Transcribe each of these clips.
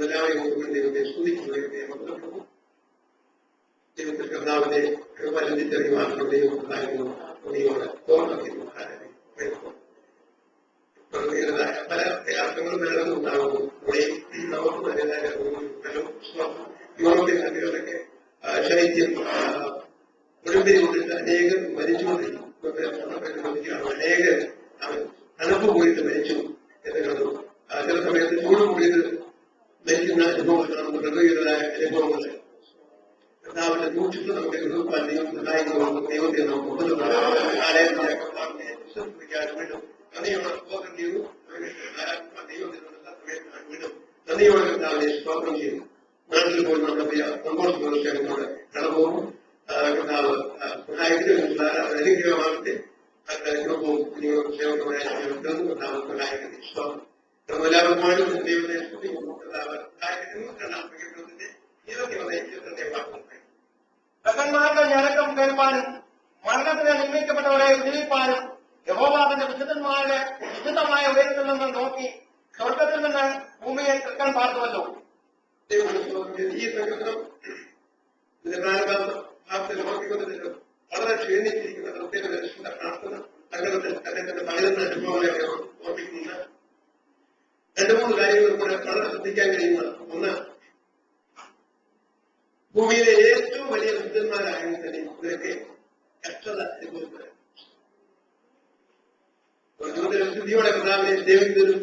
എല്ലാവരെയും ദൈവത്തെ സ്തുതിക്കുകയും ദൈവത്തിൽ കർത്താവിന്റെ കൃപലഭിച്ചറിയുവാനുള്ള ദൈവം ഉണ്ടായിരുന്നു തുണിയോട് തോന്നുന്നു. പല പ്രയാസങ്ങളും പലതും ഉണ്ടാകുന്നു. നമുക്ക് നല്ലതായ യൂറോപ്യൻ കൺട്രികളിലൊക്കെ ശൈത്യം ഒളിമ്പിൽ കൊണ്ടിട്ട് അനേകം മരിച്ചുകൊണ്ടിരിക്കും. അനേകം തണുപ്പ് പോയിട്ട് മരിച്ചു എന്ന് കണ്ടു. ചില സമയത്ത് ചൂട് കൂടിയത് മരിക്കുന്ന അനുഭവങ്ങൾ നമുക്ക് പ്രകൃതിയുടേതായ അനുഭവങ്ങൾ കർത്താവിന്റെ സൂക്ഷിച്ച് നമുക്ക് എതിർപ്പാൻ ദൈവം സഹായിക്കുന്നു. ദൈവത്തെ നമുക്ക് ആലയത്തിലെ കർത്താവിനെ വിശ്വസിപ്പിക്കാൻ വിടും. നന്ദിയോടെ സ്തോത്രം ചെയ്തു. വിടും നന്ദിയോടെ കർത്താവിനെ സ്തോത്രം ചെയ്തു. നാട്ടിൽ പോയി നമ്മുടെ പ്രിയ സന്തോഷ പ്രവർത്തനങ്ങളോട് കടന്നു കർത്താവ് സഹായിക്കുന്ന അനുഗ്രഹമാകട്ടെ. കുടുംബവും സേവകമായ കർത്താവ് സഹായിക്കുന്നു. സ്തോത്രം എല്ലാവർക്കും ദൈവത്തെ കർത്താവ് സഹായിക്കുന്നു. രണ്ടാമത്തെ ഇതൊക്കെ ഭക്തന്മാരുടെ ഞരക്കം കേൾപ്പാനും മരണത്തിന് നിയമിക്കപ്പെട്ടവരെ വിജയിപ്പാനും യഹോവാവിന്റെ വിശുദ്ധന്മാരുടെ വിശുദ്ധമായ ഉയരത്തിൽ നിന്ന് നോക്കി സ്വർഗത്തിൽ നിന്ന് ഭൂമിയെ തൃക്കൻ പാർത്തുവല്ലോ. ഈ പ്രകൃതം നോക്കിക്കൊണ്ടിട്ട് വളരെ ക്ഷീണിച്ചിരിക്കുന്ന പ്രത്യേക പ്രാർത്ഥന സംഘടനത്തിൽ അദ്ദേഹത്തിന്റെ പകരുന്ന അനുഭവങ്ങളെ ഓർമ്മിക്കുന്ന രണ്ടു മൂന്ന് കാര്യങ്ങൾ കൂടെ വളരെ ശ്രദ്ധിക്കാൻ കഴിയുന്ന ഒന്ന്, ഭൂമിയിലെ ഏറ്റവും വലിയ വിദ്വാന്മാരാണെങ്കിൽ തന്നെ ഇവരൊക്കെ കഷ്ടത അനുഭവപ്പെടുക. ശുദ്ധിയോടെ കർത്താവിനെ സേവിക്കുന്നതും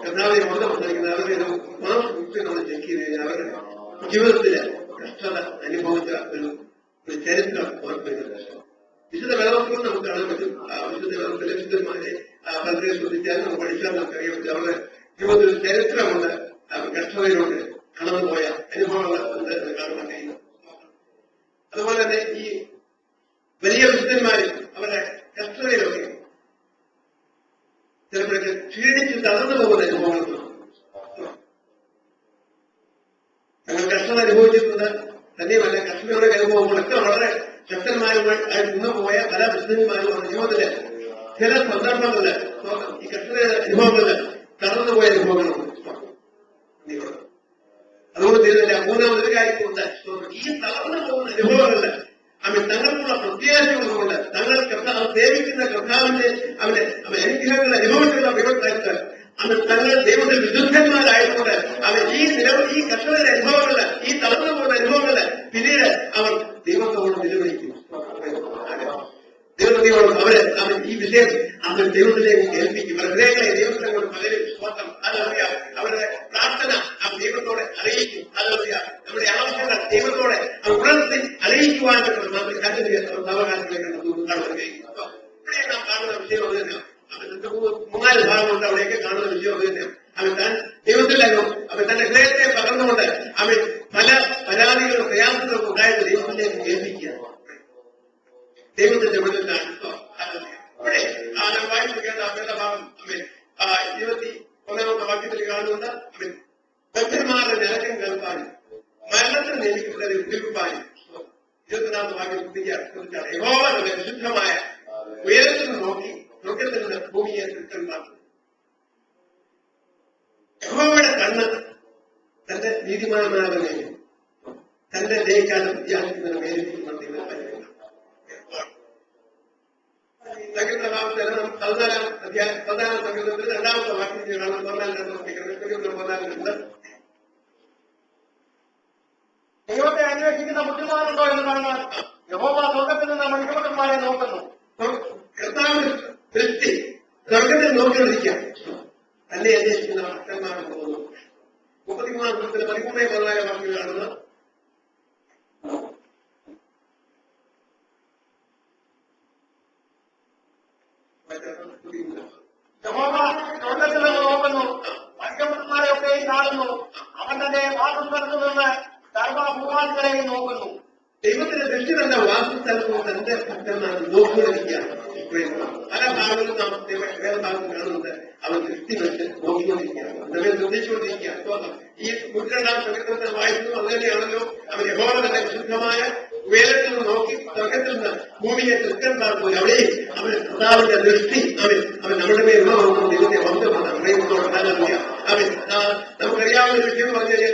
കർത്താവിനെ ഓർമ്മപ്പെടുന്ന അവരുടെ നമ്മൾ ചെക്ക് ചെയ്ത് കഴിഞ്ഞാൽ അവരുടെ ജീവിതത്തില് കഷ്ടത അനുഭവിച്ച ഒരു ചരിത്രം ഓർമ്മിക്കുന്നത്. വിശുദ്ധ വേദപുസ്തകം നമുക്ക് കാണാൻ പറ്റും. വിശുദ്ധ വേദത്തിലെ വിശുദ്ധന്മാരെ പലരെ ശ്രദ്ധിച്ചാൽ നമുക്ക് പഠിച്ചാൽ നമുക്കറിയാൻ പറ്റും. അവരുടെ ജീവിതത്തിൽ ചരിത്രമുണ്ട്, കഷ്ടതയിലുണ്ട്, കടന്നുപോയ അനുഭവങ്ങൾ ഉണ്ട് എന്ന് കാണാൻ കഴിയുന്നു. അതുപോലെ തന്നെ ഈ വലിയ വിശുദ്ധന്മാരും അവരുടെ കഷ്ടതയിലൊക്കെ ചിലപ്പോഴൊക്കെ ക്ഷീണിച്ച് തളർന്നു പോകുന്ന അനുഭവങ്ങൾ ഞങ്ങൾ കഷ്ടത അനുഭവിച്ചിട്ടുണ്ട്. തന്നെയുമല്ല കഷ്ടതയുടെ അനുഭവങ്ങളൊക്കെ വളരെ ശക്തന്മാരുമായി നിന്നുപോയ പല വിശുദ്ധന്മാരും ജീവിതത്തില് ചില സന്ദർഭങ്ങളില് ഈ കഷ്ടതയുടെ അനുഭവങ്ങളില് തളർന്നുപോയ അനുഭവങ്ങളുണ്ട്. അതുകൊണ്ട് തീരുന്നില്ല. മൂന്നാമതൊരു കാര്യമുണ്ട്, ഈ തളർന്നു പോകുന്ന അനുഭവങ്ങളില് അവൻ തങ്ങൾക്കുള്ള പ്രത്യാശകളുണ്ട്. തങ്ങൾ കർത്താവ് സേവിക്കുന്ന കർത്താവിന്റെ അവൻ അനുഗ്രഹങ്ങൾ അനുഭവത്തിലുള്ള വിവരത്തായിട്ട് അവൻ തങ്ങൾ ദൈവത്തിൽ വിശുദ്ധന്മാരായതുകൊണ്ട് അവൻ ഈ കർഷകരുടെ അനുഭവങ്ങളില്, ഈ തളർന്നു പോകുന്ന അനുഭവങ്ങളില് പിന്നീട് അവർ ദൈവത്തോട് നിലവിളിക്കും. ദൈവത്തോട് അവൻ ഈ വിഷയം അവൻ ദൈവത്തിലേക്ക് കേൾപ്പിക്കും. ഹൃദയങ്ങളെ ദൈവത്തിനെ കൊണ്ട് പലരും സ്വന്തം അതറിയാം. അവരുടെ പ്രാർത്ഥന അവൻ ദൈവത്തോടെ അറിയിക്കും. അതറിയാം. നമ്മുടെ ആവശ്യങ്ങൾ ദൈവത്തോടെ അവൻ ഉണർത്തി അറിയിക്കുവാനായിട്ട് നമ്മൾ അവകാശത്തിലേക്ക് കാണാൻ കഴിയും. അപ്പൊ ഇവിടെ നാം കാണുന്ന വിഷയം അത് തന്നെയാണ്. അവൻ മൂന്നാല് ഭാഗമുണ്ട്. അവിടെയൊക്കെ കാണുന്ന വിഷയം അത് തന്നെയാണ്. അവൻ താൻ ദൈവത്തിലാകും. അവൻ തന്റെ ഹൃദയത്തെ പകർന്നുകൊണ്ട് അവൻ പല പരാതികളും പ്രയാസങ്ങളും ഉണ്ടായത് ദൈവത്തിലേക്ക് കേൾപ്പിക്കുക. ദൈവത്തിന്റെ വിടുതലാണ്. ഇവിടെ നാം വായിപ്പിക്കേണ്ട വേദഭാഗം 21 വാക്യത്തിൽ കാണുന്നത് അവൻ ഭക്തന്മാരുടെ നിരക്കം കേൾപ്പാനും മരണത്തിന് നിയമിക്കപ്പെട്ടവരെ ഉദ്യോഗിപ്പാനും 24 വാക്യം ശ്രദ്ധിച്ചാണ്. യഹോവ തന്റെ വിശുദ്ധമായ ഉയരത്തിൽ നിന്ന് നോക്കി സ്വർഗ്ഗത്തിൽ നിന്ന് ഭൂമിയെ തൃക്കൻപാർക്കും. യഹോവയുടെ കണ്ണ് തന്റെ നീതിമാന്മാരുടെ മേലും തന്റെ ദയക്കാലം വിദ്യാർത്ഥിക്കുന്ന മേലും പ്രധാന സംഘത്തിൽ രണ്ടാമത്തെ വാക്യത്തിൽ ദൈവത്തെ അന്വേഷിക്കുന്ന ബുദ്ധിമാനുണ്ടോ എന്ന് കാണാൻ യഹോവ സ്വർഗത്തിൽ നിന്ന് മനുഷ്യന്മാരെ നോക്കുന്നു. കർത്താവിന് ദൃഷ്ടി സ്വർഗത്തിൽ നോക്കിയിരിക്കാം. തന്നെ അന്വേഷിക്കുന്ന ഭക്തന്മാരെ തോന്നുന്നു. 33 13 വാക്യം കാണുന്ന യഹോവ സ്വർഗത്തിൽ നിന്ന് നോക്കുന്നു, മനുഷ്യന്മാരെയൊക്കെയും കാണുന്നു. അവൻ തന്റെ വാസസ്ഥലത്തു നിന്ന് സർവഭൂവാദികളെയും നോക്കുന്നു. ദൈവത്തിന്റെ ദൃഷ്ടി തന്റെ വാസസ്ഥലത്തും തന്റെ ഭക്തന്മാർ നോക്കിക്കൊണ്ടിരിക്കുകയാണ്. പല ഭാഗങ്ങളും നാം വേദഭാഗം കാണുന്നത് അവൻ ദൃഷ്ടി വെച്ച് നോക്കിക്കൊണ്ടിരിക്കുകയാണ്, നമ്മെ നിർദ്ദേശിച്ചുകൊണ്ടിരിക്കുകയാണ്. ഈ 102 സംഘത്തിൽ വായിക്കുന്നു. അത് തന്നെയാണല്ലോ അവൻ യഹോവ തന്റെ വിശുദ്ധമായ ഉയരത്തിൽ നിന്ന് നോക്കി സ്വർഗത്തിൽ നിന്ന് ഭൂമിയെ തൃക്കൻ പാർക്കും. അവിടെയും അവൻ കർത്താവിന്റെ ദൃഷ്ടി അവൻ നമ്മുടെ മേൽ ഉള്ളതുകൊണ്ട് ദൈവത്തെ വന്നതാണ്. അവൻ നമുക്കറിയാവുന്ന വിഷയം പറഞ്ഞു കഴിഞ്ഞാൽ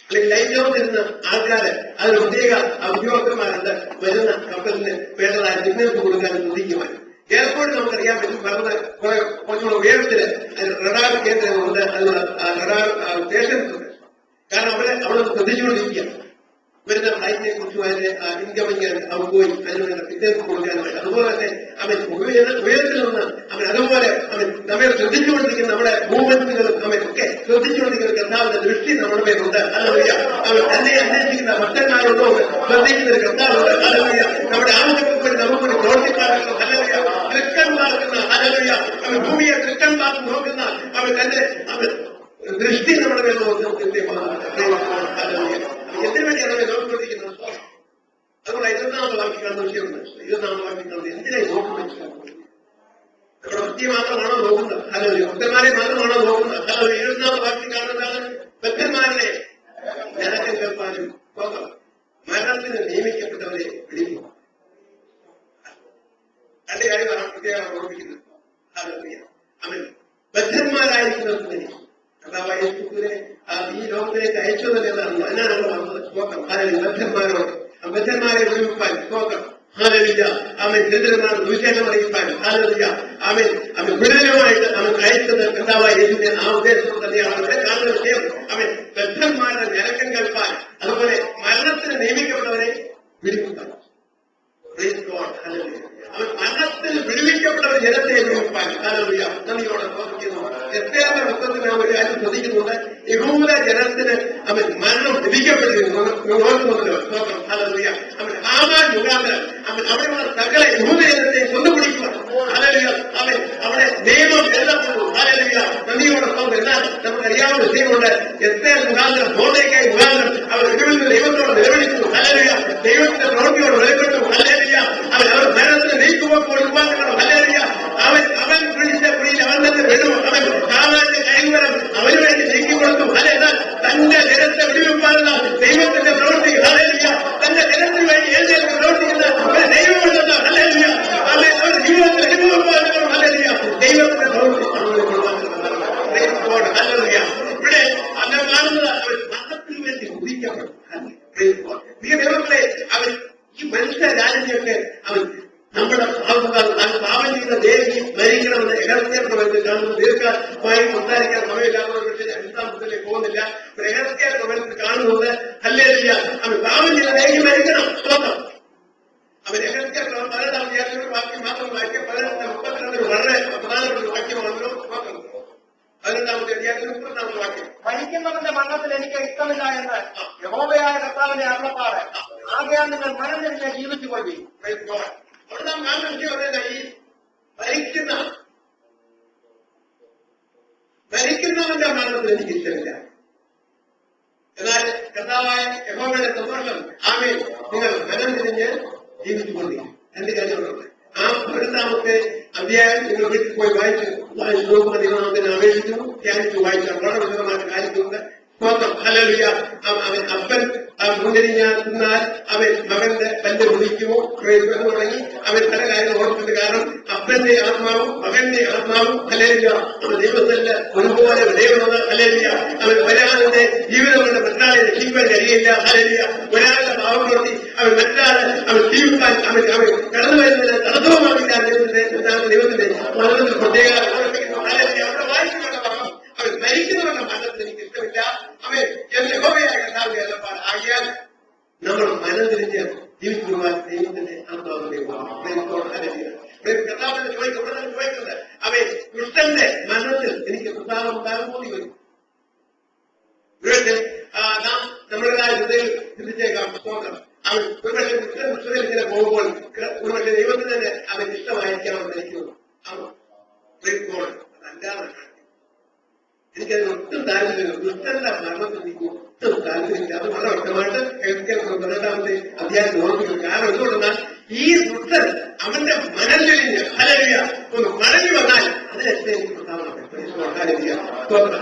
അല്ലെങ്കിൽ ലൈറ്റ് ഹൗസിരുന്ന ആൾക്കാര് അതിന് പ്രത്യേക ഉദ്യോഗസ്ഥന്മാരുണ്ട് വരുന്ന കപ്പലിന് വേണ്ടതായ സിഗ്നൽസ് കൊടുക്കാൻ ശ്രദ്ധിക്കുവാൻ. എയർപോർട്ടിൽ നമുക്കറിയാൻ പറ്റും കുറച്ചുകൂടെ ഉയരത്തില് റഡാർ കേന്ദ്രങ്ങളുണ്ട്, അതിനുള്ള റഡാർ സ്റ്റേഷൻസ് ഉണ്ട്. കാരണം അവിടെ ശ്രദ്ധിച്ചുകൊണ്ടിരിക്കുക വരുന്ന ഫ്ലൈറ്റിനെ കുറിച്ചും അതിന്റെ ഇൻകമിങ് ഔട്ട്ഗോയിങ് അതിനുള്ള സിഗ്നൽസ് കൊടുക്കാനുമായിട്ട്. അതുപോലെ തന്നെ അവൻ ഉയരത്തിൽ നിന്ന് അവൻ അതുപോലെ അവൻ നമ്മെ ശ്രദ്ധിച്ചുകൊണ്ടിരിക്കുന്ന നമ്മുടെ മൂവ്മെന്റുകളും അവൻ ഒക്കെ ശ്രദ്ധിച്ചുകൊണ്ടിരിക്കുന്ന കർത്താവിന്റെ ദൃഷ്ടി നമ്മുടെ മേലുണ്ട്. അല്ലറിയ അവൻ തന്നെ അന്വേഷിക്കുന്ന ഭക്തന്മാരുണ്ടോ ശ്രദ്ധിക്കുന്ന ഒരു കർത്താവുണ്ട്. അല്ലറിയ നമ്മുടെ ആവശ്യങ്ങൾക്ക് വേണ്ടി നമുക്കൊരു പ്രവർത്തിക്കാറുണ്ട്. അല്ലറിയ തൃക്കൺ പാർക്കുന്ന അല്ലറിയ അവൻ ഭൂമിയെ തൃക്കൺ പാർത്ത് നോക്കുന്ന അവൻ തന്റെ അവൻ ദൃഷ്ടി നമ്മുടെ മേൽ നോക്കുന്ന എന്തിനു വേണ്ടിയാണ് അവരെ നോക്കിക്കൊണ്ടിരിക്കുന്നത്? അതുകൊണ്ട് 24 വാക്യം കാണുന്ന വിഷയമുണ്ട്. 24 വാക്യം കാണുന്നത് എന്തിനായി നോക്കുന്നത്? നമ്മുടെ ഭക്തി മാത്രമാണോ നോക്കുന്നത്? അല്ല ഭക്തന്മാരെ മാത്രമാണോ നോക്കുന്നത്? അല്ല 24 വാക്യം കാണുന്നതാണ് ഭക്തന്മാരുടെ ജനകം കേൾപ്പാനും നോക്കാം. മരണത്തിന് നിയമിക്കപ്പെട്ടവരെ പിടിക്കും. രണ്ട് കാര്യമാണ് പ്രത്യേകം ഓർമ്മിക്കുന്നത്. അവൻ ബദ്ധന്മാരായിരിക്കുന്നതിനെ കർത്താവായ യേശുക്രിസ്തുവിനെ ഈ ലോകത്തിലേക്ക് അയച്ചത് എന്നാണ്. അതിനാണ് വന്നത്. സ്തോത്രം. ബദ്ധന്മാരോട് ബദ്ധന്മാരെ വിളിപ്പാൻ സ്തോത്രം. ഹാലലിയ അവൻ ദരിദ്രന്മാർ സുവിശേഷം അറിയിപ്പാൻ ഹാലലിയ അവൻ വിടലുമായിട്ട് അവൻ അയച്ചത് കർത്താവായ യേശുവിനെ ആ ഉദ്ദേശം തന്നെയാണ്. അവിടെ കാണുന്ന വിഷയം അവൻ ബദ്ധന്മാരുടെ നിരക്കം കേൾപ്പാൻ, അതുപോലെ മരണത്തിന് നിയമിക്കപ്പെട്ടവരെ വിളിപ്പാൻ. അവൻ മരണത്തിൽ വിടുവിക്കപ്പെട്ടവർ ജനത്തെ വിടുവിപ്പാൻ ഹാലലിയ നന്ദിയോടെ പ്രവർത്തിക്കുന്നു. എത്രയാത്ത പുസ്തകത്തിൽ നാം ഒരു കാര്യം ശ്രദ്ധിക്കുന്നുണ്ട്. യഹൂദ ജനത്തിന് അവൻ മരണം വിധിക്കപ്പെട്ടിരുന്നു. നോക്കുന്നുണ്ടല്ലോ സ്തോത്രം. ഹാലലിയ അവൻ ഹാമാൻ മുഖാന്തരം അവൻ അവിടെയുള്ള സകല യഹൂദ ജനത്തെ കൊണ്ടുപിടിക്കുവാൻ ഹാലലിയ അവൻ അവിടെ നിയമം എഴുതപ്പെട്ടു. ഹാലലിയ നന്ദിയോടെ സ്തോത്രം. എന്നാൽ നമുക്ക് അറിയാവുന്ന വിഷയമുണ്ട്. എത്ര മുഖാന്തരം മോർദെഖായി മുഖാന്തരം അവർ ഇടിവിൽ ദൈവത്തോട് നിലവിളിച്ചു. ഹാലലിയ ദൈവത്തിന്റെ പ്രവൃത്തിയോട് വെളിപ്പെട്ടു. ഹാലലിയ അവൻ അവർ മരണത്തിന് നീക്കുമ്പോൾ ഉപാധിക്കണം. ഹാലലിയ അവൻ പിടിച്ച പിടിയിൽ അവൻ തന്നെ വിടും. അവൻ കാവാന്റെ കൈവരം അവന് വേണ്ടി നീക്കിക്കൊടുത്തു. എന്നാൽ തന്റെ ജനത്തെ വിടുവിപ്പാനുള്ള ദൈവത്തിന്റെ പ്രവൃത്തി ഹാലലിയ തന്റെ ജനത്തിന് വേണ്ടി ഏതെങ്കിലും പ്രവർത്തിക്കുന്ന ഒരു ദൈവമുണ്ടെന്ന് ഹാലലിയ അവരുടെ ജീവിതത്തിൽ അനുഭവം ഹാലലിയ ദൈവത്തിന്റെ പ്രവൃത്തി ഹാലലിയ. ഇവിടെ അവർ കാണുന്നത് അവൻ മതത്തിന് വേണ്ടി ഉദിക്കപ്പെടും. ദൈവങ്ങളെ അവൻ ഈ മനുഷ്യ രാജ്യങ്ങൾക്ക് അവൻ നമ്മുടെ പാപം ചെയ്ത ദേവി മരിക്കണമെന്ന് എഹസ്കേൽ കാണുന്നത് ദീർഘമായി സംസാരിക്കാൻ സമയമില്ലാത്തവർ പക്ഷേ അടിസ്ഥാനത്തിലേക്ക് പോകുന്നില്ല. എഹസ്കേൽ കാണുന്നത് ഹല്ലേലൂയ അവൻ പാപം ചെയ്ത ദേവി മരിക്കണം. സ്തോത്രം. അവൻ എഹസ്കേൽ 18 വാക്യം മാത്രം വാക്യം 32 വളരെ പ്രധാനപ്പെട്ട വാക്യമാണല്ലോ. സ്തോത്രം. 18 വാക്യം മരിക്കുന്നവന്റെ മരണത്തിൽ എനിക്ക് ഇഷ്ടമില്ല എന്ന് യഹോവയായ കർത്താവിന്റെ അരുളപ്പാട്. ആകയാൽ നിങ്ങൾ മരണം തന്നെ ജീവിച്ചു കൊള്ളി. അവിടെ നാം കാണുന്ന വിഷയം ഈ മരിക്കുന്നവന്റെ മരണത്തിൽ എനിക്ക് ഇഷ്ടമില്ല. എന്നാൽ കർത്താവായ യഹോവയുടെ സന്തോഷം ആമേൻ നിങ്ങൾ മനം തിരിഞ്ഞ് ജീവിച്ചുകൊണ്ടിരിക്കും. രണ്ട് കാര്യങ്ങളുണ്ട്. ആ 12 അധ്യായം നിങ്ങൾ വീട്ടിൽ പോയി വായിച്ചു നോക്കുന്ന ദൈവനാമത്തിന് അപേക്ഷിച്ചു ധ്യാനിച്ചു വായിച്ചാൽ വളരെ വിശദമായിട്ട് കാര്യങ്ങളുണ്ട്. സ്തോത്രം. ഹല്ലേലൂയ. അവൻ അപ്പൻ മുന്തിരിഞ്ഞാൽ അവൻ മകന്റെ പല്ല് കുടിക്കുമോ തുടങ്ങി അവൻ പല കാര്യങ്ങൾ ഓർക്കുന്നത്. കാരണം അപ്പന്റെ ആത്മാവും മകന്റെ ആത്മാവും ഹല്ലേലൂയ നമ്മുടെ ദൈവത്തിന്റെ ഒരുപോലെ ദൈവമെന്ന് ഹല്ലേലൂയ അവൻ ഒരാളുടെ ജീവിതം കൊണ്ട് മറ്റൊരാളെ രക്ഷിക്കാൻ കഴിയില്ല. ഹല്ലേലൂയ ഒരാളുടെ പാവം പ്രവൃത്തി അവൻ മറ്റൊരാളെ അവൻ ജീവിക്കാൻ അവൻ കടന്നു വരുന്നതിന് തടസ്സവുമാക്കില്ല. ദൈവത്തിന്റെ മരണത്തിൽ പ്രത്യേക ഹല്ലേലൂയ അവിടെ വായിക്കുവാനുള്ള ഭാഗം അവൻ മരിക്കുന്നവരുടെ മരണത്തിൽ എനിക്ക് ഇഷ്ടമില്ല. അവൻ യഹോവയായ കർത്താവിന്റെ അരുളപ്പാട്. ആകിയാൽ നമ്മൾ മനം തിരിഞ്ഞ് ജീവിക്കുവാൻ ദൈവത്തിന്റെ ആത്മാവിന്റെ കർത്താവിന്റെ ചോദിക്കുന്നത് അവൻ കൃഷ്ണന്റെ മരണത്തിൽ എനിക്ക് പ്രസാദം ഉണ്ടാകുമ്പോൾ വരും. നാം നമ്മുടേതായ ഹൃദയം ചിന്തിച്ചേക്കാം. സ്തോത്രം. അവൻ ഒരുപക്ഷെ കൃഷ്ണൻ ഇങ്ങനെ പോകുമ്പോൾ ഒരുപക്ഷെ ദൈവത്തിന് തന്നെ അവൻ ഇഷ്ടമായിരിക്കാം മരിക്കുന്നത്. അതല്ലാതെ എനിക്കതിന് ഒട്ടും താല്പര്യമില്ല. കൃഷ്ണന്റെ മരണത്തിൽ എനിക്ക് ഒട്ടും താല്പര്യമില്ല. അത് വളരെ വ്യക്തമായിട്ട് 12 അധ്യായം ഓർമ്മിക്കും. കാരണം എന്തുകൊണ്ടെന്നാൽ ഈ ദുഷ്ടൻ അവന്റെ മനലിലിഞ്ഞ് ഹല്ലേലൂയ ഒന്ന് മടങ്ങി വന്നാൽ അതിനൊക്കെ എനിക്ക് പ്രധാനമാണ്.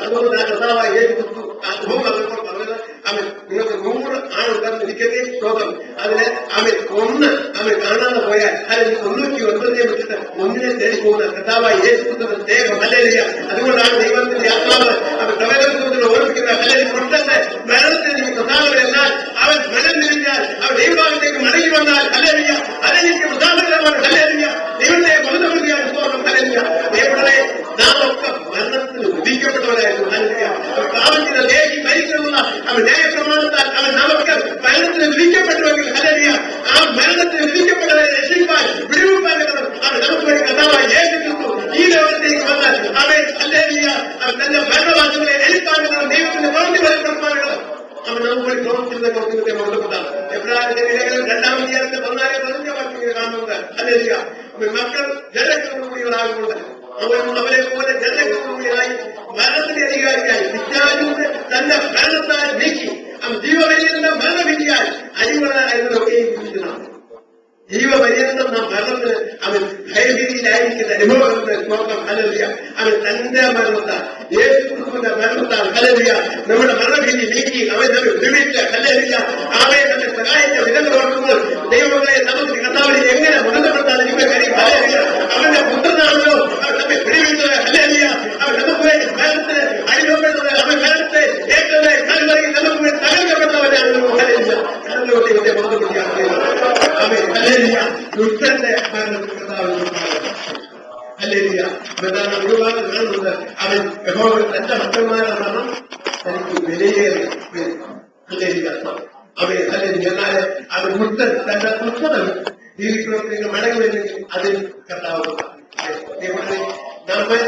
അതുകൊണ്ട് ഞാൻ കർത്താവായ യേശുക്രിസ്തു അനുഭവം അതുപോലെ പറഞ്ഞത് അവൻ നിങ്ങൾക്ക് 100 ആളുണ്ടാകുന്നിരിക്കട്ടെ. സ്തോത്രം. അതിന് അവൻ അവൻ കാണാതെ പോയാൽ അതിന് 99 വിട്ടിട്ട് ഒന്നിനെ തേടി പോകുന്ന കർത്താവായ യേശുക്രിസ്തുവിന്റെ ദേഹം ഹല്ലേലൂയ. അതുകൊണ്ടാണ് ദൈവത്തിന്റെ ആത്മാവ് അവൻ പ്രവചനത്തിൽ ഓർമ്മിക്കുന്ന ഹല്ലേലൂയ. കൃഷ്ണന്റെ മരണത്തിന് നിമിത്തം മരണത്തിന് വിധിക്കപ്പെട്ടുവെങ്കിൽ ഹല്ലേലൂയ ആ മരണത്തിന് വിധിക്കപ്പെട്ടവരെ രക്ഷിപ്പാൻ വിടുവിപ്പാൻ അവൻ നമുക്ക് വേണ്ടി കർത്താവായ യേശു ക്രിസ്തു ഈ ലോകത്തേക്ക് വന്നാൽ അവൻ ഹല്ലേലൂയ തന്റെ ഭരണവാസങ്ങളെ എഴുപ്പാൻ ദൈവത്തിന്റെ പ്രവൃത്തി വെളിപ്പെടുത്താനുള്ളത് അവൻ നമുക്ക് വേണ്ടി പ്രവർത്തിക്കുന്നതിനെ കൊടുക്കുന്നതാണ്. എബ്രാഹിമിന്റെ ലേഖനം 2-14 വാക്യങ്ങൾ കാണുന്നത് ഹല്ലേലൂയ മക്കൾ ജനക്കൂടികളാകുന്നത് അവരെ പോലെ ജനക്കൂടികളായി മരണത്തിന്റെ അധികാരിയായി പിശാചിന്റെ തന്റെ മരണത്താൽ നീക്കി അവൻ ജീവപര്യന്തം മരണവിധിയാൽ അടിമകളായിരുന്നതൊക്കെയും ചിന്തിക്കുന്നതാണ്. ജീവപര്യന്തം നാം മരണത്തിന് അവൻ ഭയഭീതിയിലായിരിക്കുന്ന അനുഭവങ്ങളുടെ സ്തോത്രം ഹല്ലേലൂയ അവൻ തന്റെ മരണത്താൽ യേശുക്രിസ്തുവിന്റെ മരണത്താൽ ഹല്ലേലൂയ നമ്മുടെ മരണഭീതി നീക്കി അവൻ നമ്മെ വിടുവിച്ച് ഹല്ലേലൂയ അവനെ നമ്മെ സഹായിച്ച വിധങ്ങൾ ഓർക്കുമ്പോൾ ദൈവങ്ങളെ നമുക്ക് കർത്താവിനെ എങ്ങനെ ബന്ധപ്പെടുത്താതിരിക്കാൻ കഴിയും. ഹല്ലേലൂയ അവന്റെ പുത്രനാണല്ലോ അവൻ നമ്മെ വിടുവിച്ചത്. ഹല്ലേലൂയ അവൻ നമുക്ക് വേണ്ടി മരണത്തിന് അനുഭവപ്പെടുന്നത് അവൻ മരണത്തെ ഏറ്റവും കൽവറിയിൽ നമുക്ക് വേണ്ടി തകർക്കപ്പെട്ടവനാണ്. ഹല്ലേലൂയ കടലോട്ട് ഇവന്റെ ബന്ധപ്പെടുത്തിയാണ് അവൻ ഹല്ലേലൂയ ദുഷ്ടന്റെ മരണത്തിൽ കർത്താവ് ഹല്ലേലൂയ അവനാണ് ഒരുപാട് കാണുന്നത്. അവൻ യഹോവ തന്റെ ഭക്തന്മാരുടെ മരണം തനിക്ക് വിലയേറി ഹല്ലേലൂയ അവൻ ഹല്ലേലൂയ എന്നാൽ അവൻ ദുഷ്ടൻ തന്റെ ദുഷ്ടത ജീവിക്കുന്നവർക്ക് മടങ്ങി വരുന്നെങ്കിൽ അതിൽ കർത്താവ് നമ്മെ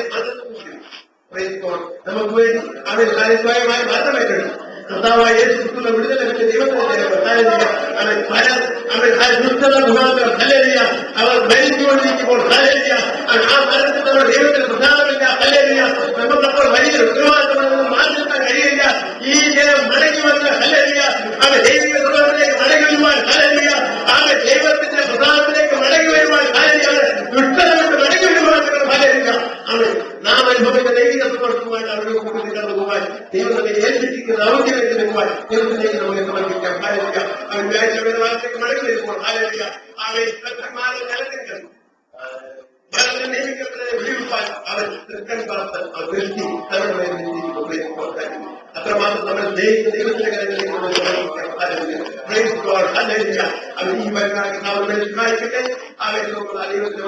നമുക്ക് വേണ്ടി അവൻ കാര്യമായി മാത്രമേ കഴിയും. കർത്താവായ യേശുക്രിസ്തുവിന്റെ വിടുതൽ ലഭിച്ച ദൈവത്തിന്റെ അവൻ ദുഷ്ടത മുഖാന്തരം ഹല്ലേലൂയ അവർ മരിച്ചുകൊണ്ടിരിക്കുമ്പോൾ ഹല്ലേലൂയ ആ മരണത്തിൽ നമ്മുടെ ദൈവത്തിന് പ്രധാനമില്ല. ഹല്ലേലൂയ നമുക്കപ്പോൾ വലിയ ഉത്തരവാദിത്തം മാറ്റിക്കാൻ കഴിയില്ല. ഈ ജനം മടങ്ങി വന്ന് ഹല്ലേലൂയ അവൻ ദൈവിക സ്വഭാവത്തിലേക്ക് മടങ്ങി വരുവാൻ ഹല്ലേലൂയ അവൻ ദൈവത്തിന്റെ പ്രധാനത്തിലേക്ക് മടങ്ങി വരുവാൻ ഹല്ലേലൂയ ദുഷ്ടത കൊണ്ട് മടങ്ങി വരുവാൻ ഹല്ലേലൂയ അവൻ നാം അനുഭവിച്ച ദൈവിക സ്വഭാവത്തുമായിട്ട് അവരുടെ കുടുംബത്തിൽ കടന്നു പോകാൻ ദൈവത്തെ ഏൽപ്പിച്ചിരിക്കുന്ന ഔദ്യോഗിക പോകാൻ ദൈവത്തിലേക്ക് നമ്മളെ സമർപ്പിക്കാം. ഹല്ലേലൂയ അവൻ വ്യാഴ്ചയുടെ വാർത്തയ്ക്ക് മടങ്ങി വരുമ്പോൾ ഹല്ലേലൂയ അവൻ ഭക്തന്മാരെ നിലനിൽക്കുന്നു ഭരണം നിയമിക്കപ്പെട്ടതിനെ വിടുവിപ്പാൻ അവൻ തൃക്കൺ പറത്ത് നിർത്തി തങ്ങളുടെ അത്രമാത്രം നമ്മൾ ദൈവത്തിന്റെ കരങ്ങളിലേക്ക് നമ്മൾ സമർപ്പിക്കാം. അവൻ ഈ വരുന്ന സഹായിക്കട്ടെ. അവരെ ദൈവത്തിന്റെ